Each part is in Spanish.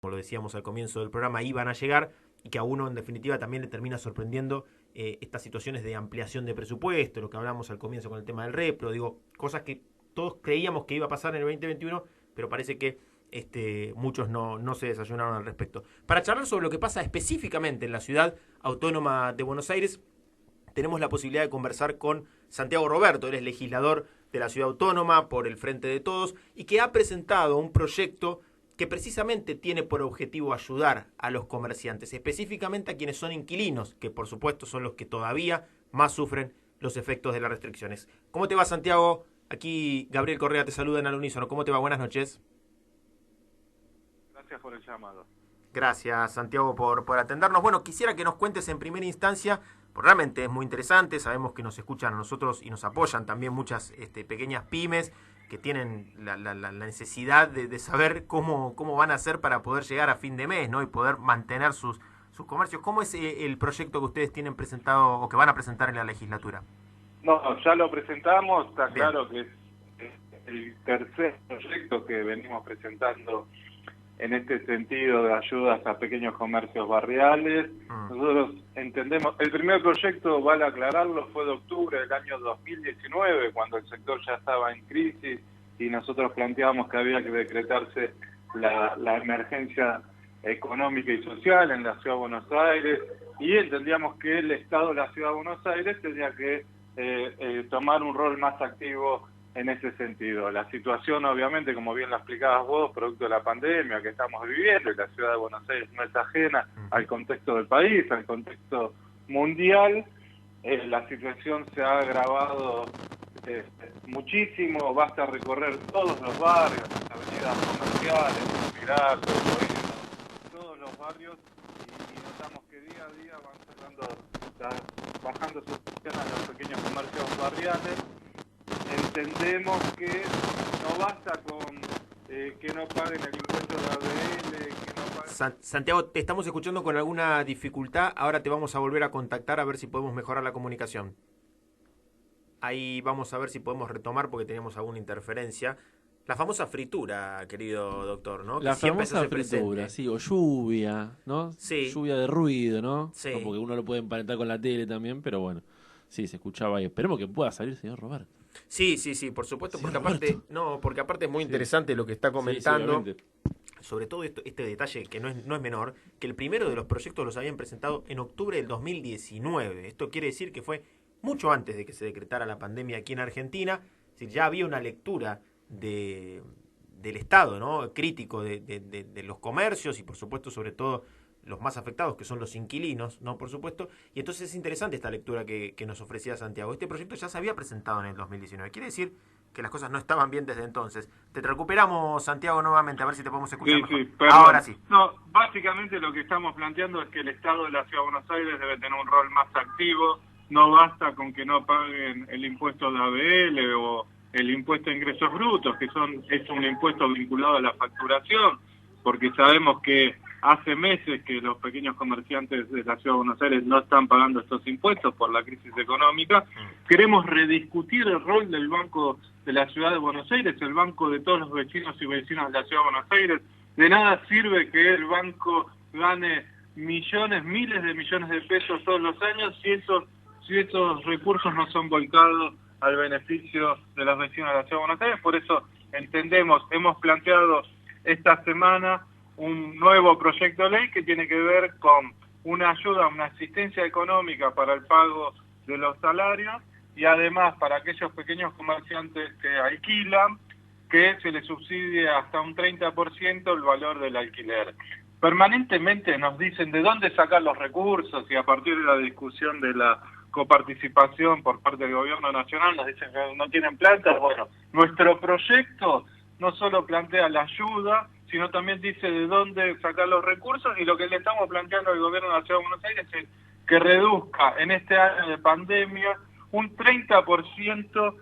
como lo decíamos al comienzo del programa, iban a llegar y que a uno en definitiva también le termina sorprendiendo estas situaciones de ampliación de presupuesto, lo que hablamos al comienzo con el tema del repro, digo, cosas que todos creíamos que iba a pasar en el 2021, pero parece que muchos no se desayunaron al respecto. Para charlar sobre lo que pasa específicamente en la ciudad autónoma de Buenos Aires, tenemos la posibilidad de conversar con Santiago Roberto. Él es legislador de la ciudad autónoma por el Frente de Todos y que ha presentado un proyecto que precisamente tiene por objetivo ayudar a los comerciantes, específicamente a quienes son inquilinos, que por supuesto son los que todavía más sufren los efectos de las restricciones. ¿Cómo te va, Santiago? Aquí Gabriel Correa te saluda en Al Unísono. ¿Cómo te va? Buenas noches. Gracias por el llamado. Gracias, Santiago, por atendernos. Bueno, quisiera que nos cuentes en primera instancia, porque realmente es muy interesante, sabemos que nos escuchan a nosotros y nos apoyan también muchas pequeñas pymes que tienen la necesidad de saber cómo van a hacer para poder llegar a fin de mes, ¿no? Y poder mantener sus comercios. ¿Cómo es el proyecto que ustedes tienen presentado o que van a presentar en la legislatura? No, ya lo presentamos, está Bien. claro que es el tercer proyecto que venimos presentando en este sentido de ayudas a pequeños comercios barriales. Nosotros entendemos, el primer proyecto, vale aclararlo, fue de octubre del año 2019, cuando el sector ya estaba en crisis y nosotros planteábamos que había que decretarse la emergencia económica y social en la Ciudad de Buenos Aires, y entendíamos que el Estado de la Ciudad de Buenos Aires tenía que tomar un rol más activo en ese sentido. La situación, obviamente, como bien la explicabas vos, producto de la pandemia que estamos viviendo, y la Ciudad de Buenos Aires no es ajena al contexto del país, al contexto mundial, la situación se ha agravado muchísimo. Basta recorrer todos los barrios, las avenidas comerciales, Girardo, todos los barrios, y notamos que día a día van bajando sus prestaciones a los pequeños comercios barriales. Entendemos que no basta con que no paguen el impuesto de ABL, que no paguen... Santiago, te estamos escuchando con alguna dificultad, ahora te vamos a volver a contactar a ver si podemos mejorar la comunicación. Ahí vamos a ver si podemos retomar porque teníamos alguna interferencia. La famosa fritura, querido doctor, ¿no? La que siempre famosa se hace fritura, presente. sí, o lluvia, ¿no? Sí. Lluvia de ruido, ¿no? Sí. No, porque uno lo puede emparentar con la tele también, pero bueno, sí, se escuchaba ahí. Esperemos que pueda salir, señor Roberto. Sí, por supuesto, Sí, porque Roberto. porque aparte es muy Sí. interesante lo que está comentando. Sí, obviamente. Sobre todo este detalle que no es menor, que el primero de los proyectos los habían presentado en octubre del 2019. Esto quiere decir que fue mucho antes de que se decretara la pandemia aquí en Argentina. Es decir, ya había una lectura del estado, ¿no? Crítico de los comercios y por supuesto sobre todo los más afectados, que son los inquilinos, ¿no? Por supuesto. Y entonces es interesante esta lectura que nos ofrecía Santiago. Este proyecto ya se había presentado en el 2019. Quiere decir que las cosas no estaban bien desde entonces. Te recuperamos, Santiago, nuevamente, a ver si te podemos escuchar mejor. Perdón. Ahora sí. No, básicamente lo que estamos planteando es que el Estado de la Ciudad de Buenos Aires debe tener un rol más activo. No basta con que no paguen el impuesto de ABL o el impuesto de ingresos brutos, que es un impuesto vinculado a la facturación, porque sabemos que hace meses que los pequeños comerciantes de la Ciudad de Buenos Aires no están pagando estos impuestos por la crisis económica. Queremos rediscutir el rol del Banco de la Ciudad de Buenos Aires, el banco de todos los vecinos y vecinas de la Ciudad de Buenos Aires. De nada sirve que el banco gane millones, miles de millones de pesos todos los años si esos recursos no son volcados al beneficio de los vecinos de la Ciudad de Buenos Aires. Por eso hemos planteado esta semana un nuevo proyecto de ley que tiene que ver con una ayuda, una asistencia económica para el pago de los salarios y además para aquellos pequeños comerciantes que alquilan, que se les subsidie hasta un 30% el valor del alquiler. Permanentemente nos dicen de dónde sacar los recursos y a partir de la discusión de la coparticipación por parte del gobierno nacional nos dicen que no tienen plata. Bueno, nuestro proyecto no solo plantea la ayuda, sino también dice de dónde sacar los recursos, y lo que le estamos planteando al gobierno de la Ciudad de Buenos Aires es que reduzca en este año de pandemia un 30%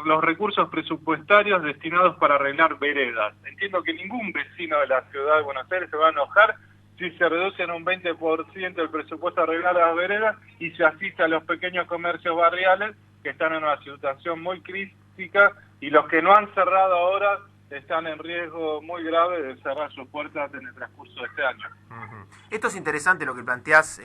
los recursos presupuestarios destinados para arreglar veredas. Entiendo que ningún vecino de la Ciudad de Buenos Aires se va a enojar si se reduce en un 20% el presupuesto a arreglar las veredas y se asiste a los pequeños comercios barriales que están en una situación muy crítica, y los que no han cerrado ahora están en riesgo muy grave de cerrar sus puertas en el transcurso de este año. Esto es interesante lo que planteás,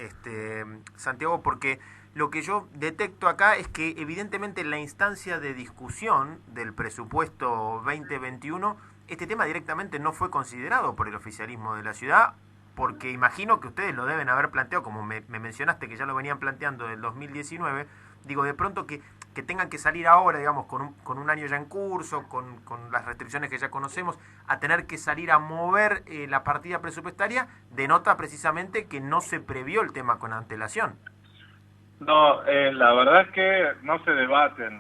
Santiago, porque lo que yo detecto acá es que evidentemente en la instancia de discusión del presupuesto 2021, este tema directamente no fue considerado por el oficialismo de la ciudad, porque imagino que ustedes lo deben haber planteado, como me mencionaste que ya lo venían planteando del 2019, digo, de pronto que tengan que salir ahora, digamos, con un año ya en curso, con las restricciones que ya conocemos, a tener que salir a mover la partida presupuestaria, denota precisamente que no se previó el tema con antelación. No, la verdad es que no se debaten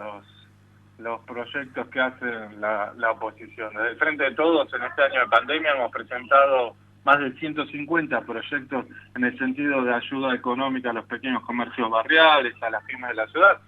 los proyectos que hace la oposición. Desde el Frente de Todos, en este año de pandemia, hemos presentado más de 150 proyectos en el sentido de ayuda económica a los pequeños comercios barriales, a las pymes de la ciudad.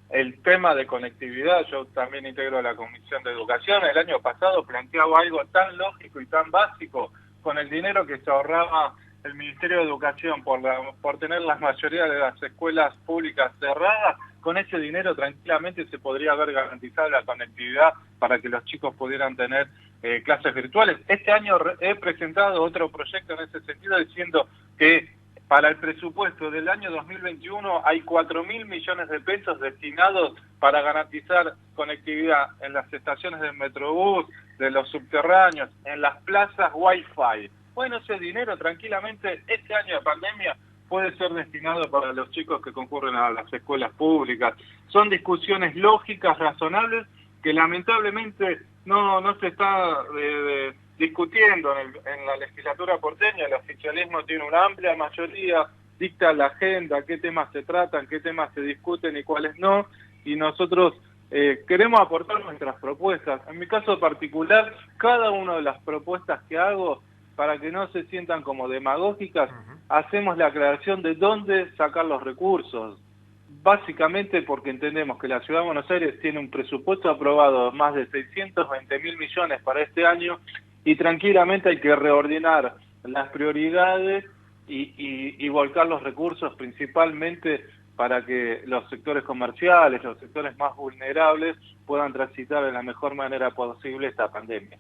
El tema de conectividad, yo también integro la Comisión de Educación, el año pasado planteaba algo tan lógico y tan básico, con el dinero que se ahorraba el Ministerio de Educación por tener la mayoría de las escuelas públicas cerradas. Con ese dinero tranquilamente se podría haber garantizado la conectividad para que los chicos pudieran tener clases virtuales. Este año he presentado otro proyecto en ese sentido diciendo que para el presupuesto del año 2021 hay 4.000 millones de pesos destinados para garantizar conectividad en las estaciones del Metrobús, de los subterráneos, en las plazas Wi-Fi. Bueno, ese dinero tranquilamente este año de pandemia puede ser destinado para los chicos que concurren a las escuelas públicas. Son discusiones lógicas, razonables, que lamentablemente no se está discutiendo en la legislatura porteña. El oficialismo tiene una amplia mayoría, dicta la agenda, qué temas se tratan, qué temas se discuten y cuáles no, y nosotros queremos aportar nuestras propuestas. En mi caso particular, cada una de las propuestas que hago, para que no se sientan como demagógicas, hacemos la aclaración de dónde sacar los recursos. Básicamente porque entendemos que la Ciudad de Buenos Aires tiene un presupuesto aprobado de más de 620.000 millones para este año, y tranquilamente hay que reordenar las prioridades y volcar los recursos principalmente para que los sectores comerciales, los sectores más vulnerables, puedan transitar de la mejor manera posible esta pandemia.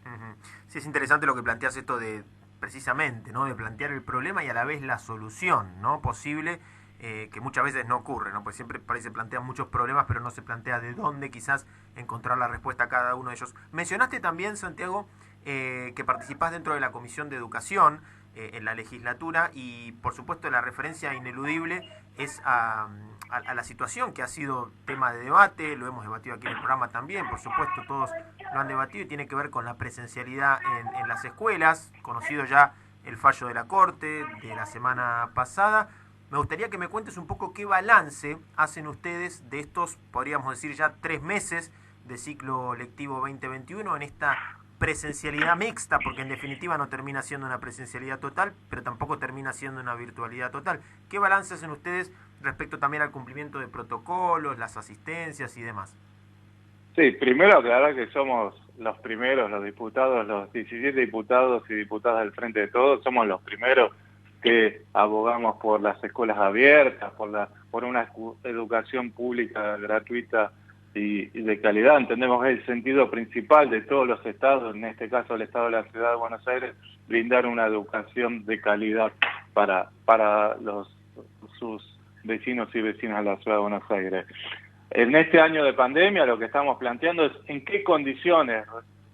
Sí, es interesante lo que planteas esto de, precisamente, ¿no?, de plantear el problema y a la vez la solución, ¿no?, posible, que muchas veces no ocurre, ¿no?, pues siempre parece plantean muchos problemas, pero no se plantea de dónde quizás encontrar la respuesta a cada uno de ellos. Mencionaste también, Santiago, que participás dentro de la Comisión de Educación en la legislatura, y por supuesto la referencia ineludible es a la situación que ha sido tema de debate. Lo hemos debatido aquí en el programa también, por supuesto todos lo han debatido, y tiene que ver con la presencialidad en las escuelas, conocido ya el fallo de la Corte de la semana pasada. Me gustaría que me cuentes un poco qué balance hacen ustedes de estos, podríamos decir ya 3 meses de ciclo lectivo 2021 en esta presencialidad mixta, porque en definitiva no termina siendo una presencialidad total, pero tampoco termina siendo una virtualidad total. ¿Qué balance hacen ustedes respecto también al cumplimiento de protocolos, las asistencias y demás? Sí, primero aclarar que somos los primeros, los diputados, los 17 diputados y diputadas del Frente de Todos, somos los primeros que abogamos por las escuelas abiertas, por una educación pública gratuita y de calidad. Entendemos que es el sentido principal de todos los estados, en este caso el estado de la Ciudad de Buenos Aires, brindar una educación de calidad para sus vecinos y vecinas de la Ciudad de Buenos Aires. En este año de pandemia lo que estamos planteando es en qué condiciones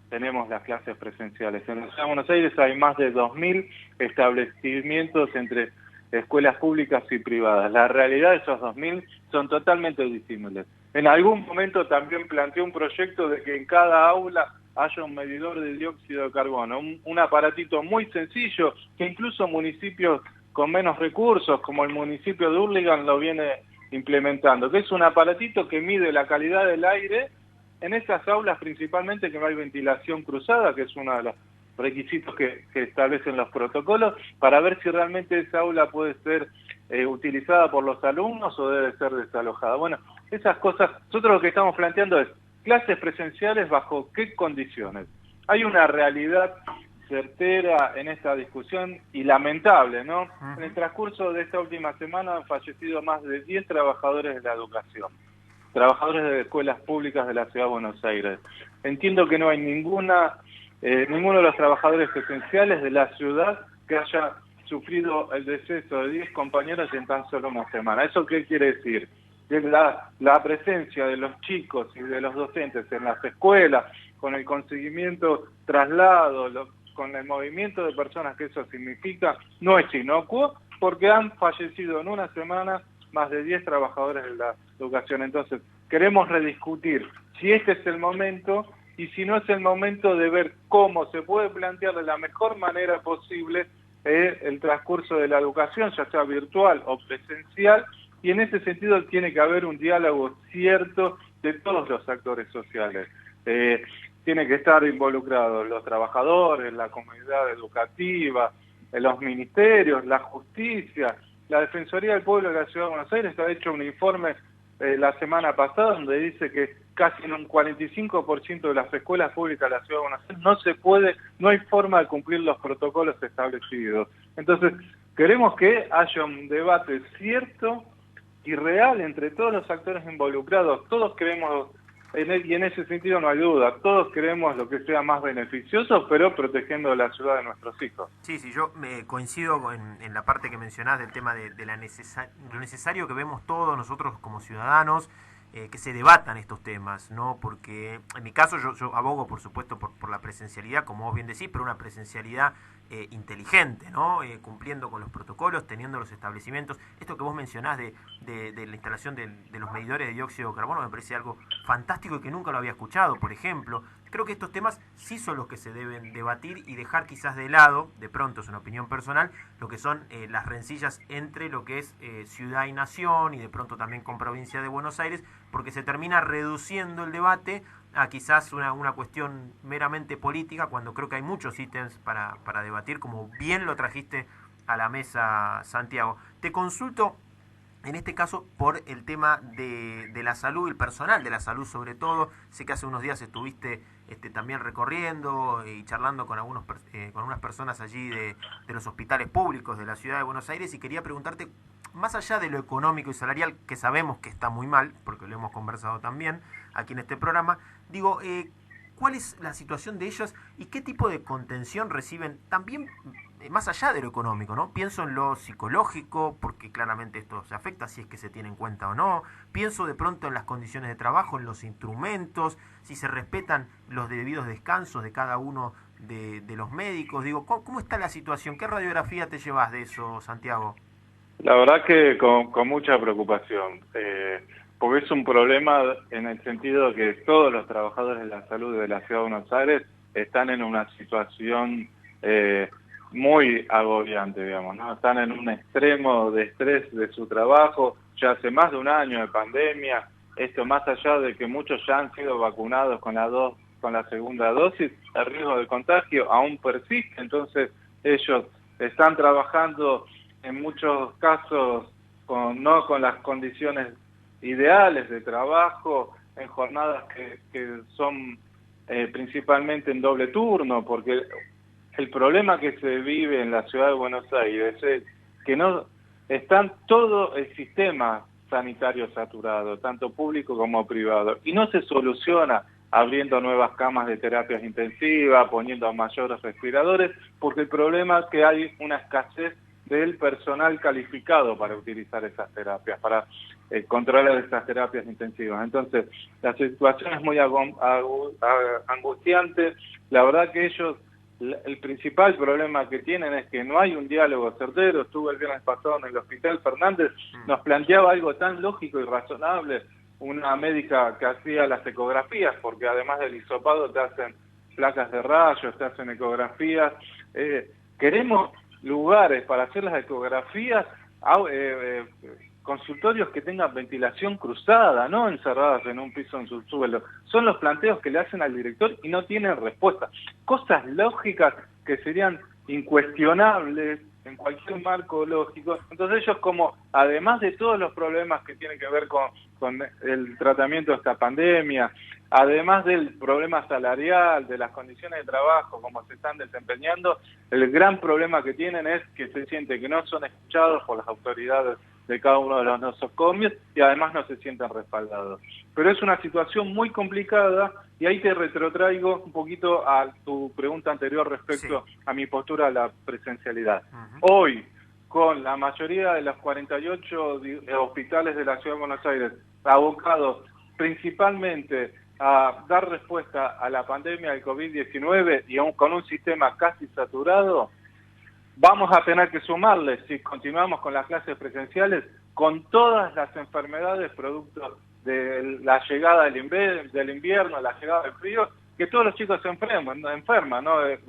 tenemos las clases presenciales. En la Ciudad de Buenos Aires hay más de 2.000 establecimientos entre escuelas públicas y privadas. La realidad de esos 2.000 son totalmente disímiles. En algún momento también planteé un proyecto de que en cada aula haya un medidor de dióxido de carbono, un aparatito muy sencillo que incluso municipios con menos recursos, como el municipio de Hurlingham, lo viene implementando, que es un aparatito que mide la calidad del aire en esas aulas, principalmente que no hay ventilación cruzada, que es uno de los requisitos que establecen los protocolos, para ver si realmente esa aula puede ser utilizada por los alumnos o debe ser desalojada. Bueno, esas cosas, nosotros lo que estamos planteando es clases presenciales bajo qué condiciones. Hay una realidad certera en esta discusión y lamentable, ¿no? En el transcurso de esta última semana han fallecido más de 10 trabajadores de la educación, trabajadores de escuelas públicas de la Ciudad de Buenos Aires. Entiendo que no hay ninguna ninguno de los trabajadores esenciales de la ciudad que haya sufrido el deceso de 10 compañeros en tan solo una semana. ¿Eso qué quiere decir? Que la presencia de los chicos y de los docentes en las escuelas, con el conseguimiento, traslado, con el movimiento de personas que eso significa, no es inocuo, porque han fallecido en una semana más de 10 trabajadores de la educación. Entonces, queremos rediscutir si este es el momento y si no es el momento de ver cómo se puede plantear de la mejor manera posible el transcurso de la educación, ya sea virtual o presencial, y en ese sentido tiene que haber un diálogo cierto de todos los actores sociales. Tiene que estar involucrados los trabajadores, la comunidad educativa, los ministerios, la justicia, la Defensoría del Pueblo de la Ciudad de Buenos Aires ha hecho un informe la semana pasada donde dice que casi en un 45% de las escuelas públicas de la Ciudad de Buenos Aires no hay forma de cumplir los protocolos establecidos. Entonces, queremos que haya un debate cierto y real entre todos los actores involucrados. Todos queremos, y en ese sentido no hay duda, todos queremos lo que sea más beneficioso, pero protegiendo la ciudad de nuestros hijos. Sí, yo me coincido en la parte que mencionás del tema de lo necesario que vemos todos nosotros como ciudadanos, que se debatan estos temas, ¿no? Porque en mi caso yo abogo, por supuesto, por la presencialidad, como vos bien decís, pero una presencialidad inteligente, ¿no? Cumpliendo con los protocolos, teniendo los establecimientos. Esto que vos mencionás de la instalación de los medidores de dióxido de carbono me parece algo fantástico y que nunca lo había escuchado, por ejemplo. Creo que estos temas sí son los que se deben debatir y dejar quizás de lado, de pronto es una opinión personal, lo que son las rencillas entre lo que es ciudad y nación y de pronto también con provincia de Buenos Aires, porque se termina reduciendo el debate a quizás una cuestión meramente política, cuando creo que hay muchos ítems para debatir, como bien lo trajiste a la mesa, Santiago. Te consulto en este caso por el tema de la salud, el personal de la salud sobre todo. Sé que hace unos días estuviste también recorriendo y charlando con con unas personas allí de los hospitales públicos de la ciudad de Buenos Aires, y quería preguntarte, más allá de lo económico y salarial, que sabemos que está muy mal, porque lo hemos conversado también aquí en este programa, digo, ¿cuál es la situación de ellos y qué tipo de contención reciben también más allá de lo económico, ¿no? Pienso en lo psicológico, porque claramente esto se afecta si es que se tiene en cuenta o no. Pienso de pronto en las condiciones de trabajo, en los instrumentos, si se respetan los debidos descansos de cada uno de los médicos. Digo, ¿cómo está la situación? ¿Qué radiografía te llevas de eso, Santiago? La verdad que con mucha preocupación, porque es un problema en el sentido de que todos los trabajadores de la salud de la Ciudad de Buenos Aires están en una situación muy agobiante, digamos, ¿no? Están en un extremo de estrés de su trabajo, ya hace más de un año de pandemia, esto más allá de que muchos ya han sido vacunados con la segunda dosis, el riesgo de contagio aún persiste, entonces ellos están trabajando en muchos casos no con las condiciones ideales de trabajo, en jornadas que son principalmente en doble turno, porque el problema que se vive en la ciudad de Buenos Aires es que no están todo el sistema sanitario saturado, tanto público como privado, y no se soluciona abriendo nuevas camas de terapias intensivas, poniendo mayores respiradores, porque el problema es que hay una escasez del personal calificado para utilizar esas terapias, para controlar esas terapias intensivas. Entonces, la situación es muy angustiante. La verdad que ellos, el principal problema que tienen es que no hay un diálogo certero. Estuve el viernes pasado en el Hospital Fernández, nos planteaba algo tan lógico y razonable, una médica que hacía las ecografías, porque además del hisopado te hacen placas de rayos, te hacen ecografías. Queremos lugares para hacer las ecografías, consultorios que tengan ventilación cruzada, no encerradas en un piso en subsuelo. Son los planteos que le hacen al director y no tienen respuesta. Cosas lógicas que serían incuestionables en cualquier marco lógico. Entonces ellos, como además de todos los problemas que tienen que ver con el tratamiento de esta pandemia, además del problema salarial, de las condiciones de trabajo, como se están desempeñando, el gran problema que tienen es que se siente que no son escuchados por las autoridades de cada uno de los nosocomios y además no se sienten respaldados. Pero es una situación muy complicada y ahí te retrotraigo un poquito a tu pregunta anterior respecto a mi postura a la presencialidad. Hoy, con la mayoría de los 48 hospitales de la Ciudad de Buenos Aires abocados principalmente a dar respuesta a la pandemia del COVID-19 y aún con un sistema casi saturado, vamos a tener que sumarle, si continuamos con las clases presenciales, con todas las enfermedades producto de la llegada del invierno, la llegada del frío, que todos los chicos se enferman, ¿no? Enfermedades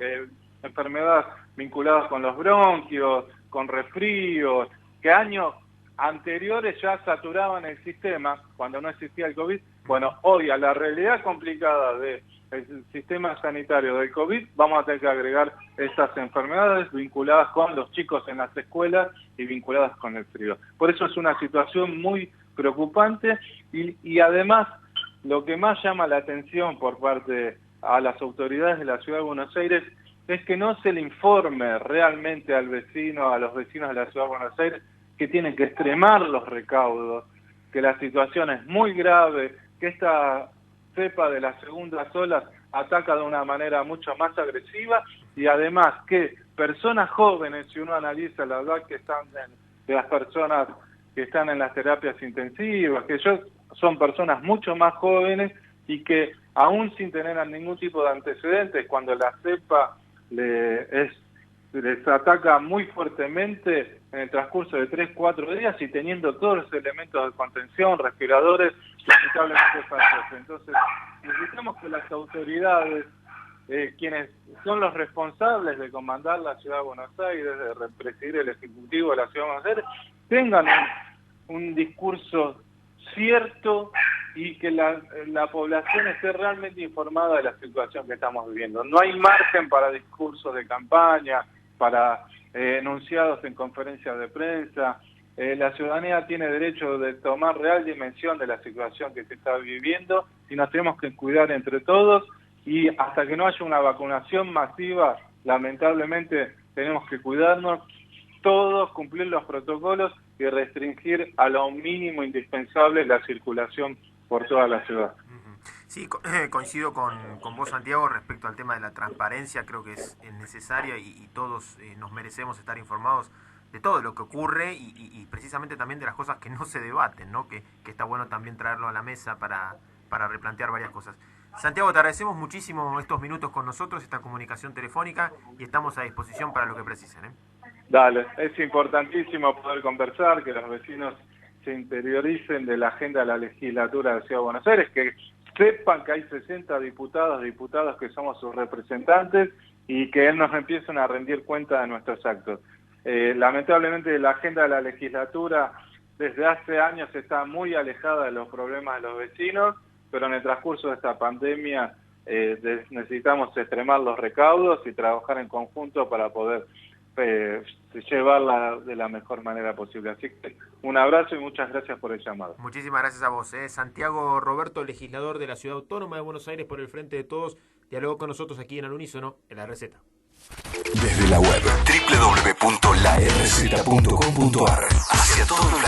vinculadas con los bronquios, con resfríos, que años anteriores ya saturaban el sistema cuando no existía el COVID. Bueno, hoy a la realidad complicada del sistema sanitario del COVID vamos a tener que agregar estas enfermedades vinculadas con los chicos en las escuelas y vinculadas con el frío. Por eso es una situación muy preocupante y además lo que más llama la atención por parte a las autoridades de la Ciudad de Buenos Aires es que no se le informe realmente al vecino, a los vecinos de la Ciudad de Buenos Aires, que tienen que extremar los recaudos, que la situación es muy grave, que esta cepa de las segundas olas ataca de una manera mucho más agresiva y además que personas jóvenes, si uno analiza la edad que están de las personas que están en las terapias intensivas, que son personas mucho más jóvenes y que aún sin tener ningún tipo de antecedentes, cuando la cepa les ataca muy fuertemente en el transcurso de 3-4 días y teniendo todos los elementos de contención, respiradores, lamentablemente fallece. Entonces, necesitamos que las autoridades, quienes son los responsables de comandar la Ciudad de Buenos Aires, de presidir el Ejecutivo de la Ciudad de Buenos Aires, tengan un discurso cierto y que la población esté realmente informada de la situación que estamos viviendo. No hay margen para discursos de campaña, para enunciados en conferencias de prensa. La ciudadanía tiene derecho de tomar real dimensión de la situación que se está viviendo y nos tenemos que cuidar entre todos y hasta que no haya una vacunación masiva, lamentablemente tenemos que cuidarnos todos, cumplir los protocolos y restringir a lo mínimo indispensable la circulación por toda la ciudad. Sí, coincido con vos, Santiago, respecto al tema de la transparencia. Creo que es necesaria y todos nos merecemos estar informados de todo lo que ocurre y precisamente también de las cosas que no se debaten, ¿no? Que está bueno también traerlo a la mesa para replantear varias cosas. Santiago, te agradecemos muchísimo estos minutos con nosotros, esta comunicación telefónica y estamos a disposición para lo que precisen, ¿eh? Dale, es importantísimo poder conversar, que los vecinos se interioricen de la agenda de la legislatura de la Ciudad de Buenos Aires, que sepan que hay 60 diputados que somos sus representantes y que nos empiecen a rendir cuenta de nuestros actos. Lamentablemente la agenda de la legislatura desde hace años está muy alejada de los problemas de los vecinos, pero en el transcurso de esta pandemia necesitamos extremar los recaudos y trabajar en conjunto para poder llevarla de la mejor manera posible. Así que un abrazo y muchas gracias por el llamado. Muchísimas gracias a vos. Santiago Roberto, legislador de la Ciudad Autónoma de Buenos Aires por el Frente de Todos, dialogó con nosotros aquí en Al Unísono, en La Receta. Desde la web www.larz.com.ar hacia todo